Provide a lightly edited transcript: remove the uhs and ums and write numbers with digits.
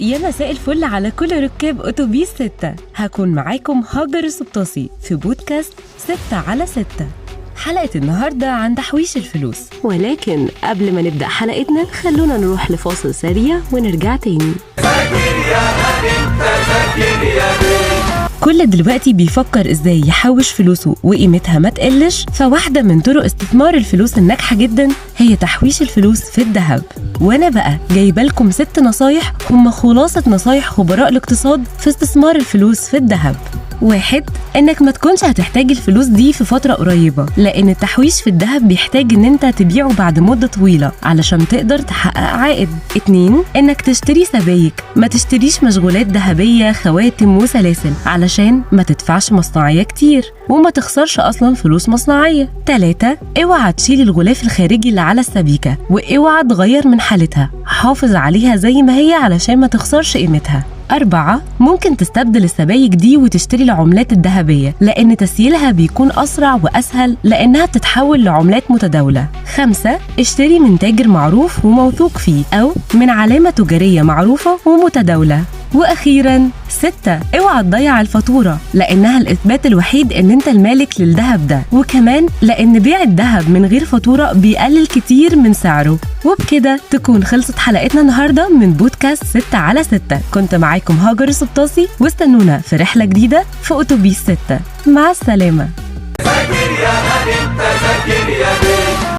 يا مساء الفل على كل ركاب أتوبيس 6. هكون معاكم هاجر السبطاسي في بودكاست 6/6. حلقة النهاردة عن تحويش الفلوس، ولكن قبل ما نبدأ حلقتنا خلونا نروح لفاصل سريع ونرجع تاني. كل دلوقتي بيفكر ازاي يحوش فلوسه وقيمتها ما تقلش، فواحدة من طرق استثمار الفلوس الناجحة جدا هي تحويش الفلوس في الذهب. وانا بقى جايبه لكم 6 نصايح هم خلاصة نصايح خبراء الاقتصاد في استثمار الفلوس في الذهب. 1. انك ما تكونش هتحتاج الفلوس دي في فترة قريبة، لان التحويش في الذهب بيحتاج ان انت تبيعه بعد مدة طويلة علشان تقدر تحقق عائد. 2. انك تشتري سبائك، ما تشتريش مشغولات ذهبية، خواتم وسلاسل، علشان ما تدفعش مصنعية كتير وما تخسرش اصلا فلوس مصنعية. 3. اوعى تشيل الغلاف الخارجي اللي على السبيكة، واوعى تغير من حالتها، حافظ عليها زي ما هي علشان ما تخسرش قيمتها. 4. ممكن تستبدل السبايك دي وتشتري العملات الذهبية، لأن تسييلها بيكون أسرع وأسهل لأنها بتتحول لعملات متداولة. 5. اشتري من تاجر معروف وموثوق فيه، أو من علامة تجارية معروفة ومتداولة. وأخيراً 6. اوعى تضيع الفاتورة، لأنها الإثبات الوحيد إن أنت المالك للذهب ده، وكمان لأن بيع الذهب من غير فاتورة بيقلل كتير من سعره. وبكده تكون خلصت حلقتنا النهاردة من بودكاست 6/6. كنت معاكم هاجر السبطاسي، واستنونا في رحلة جديدة في أتوبيس 6. مع السلامة.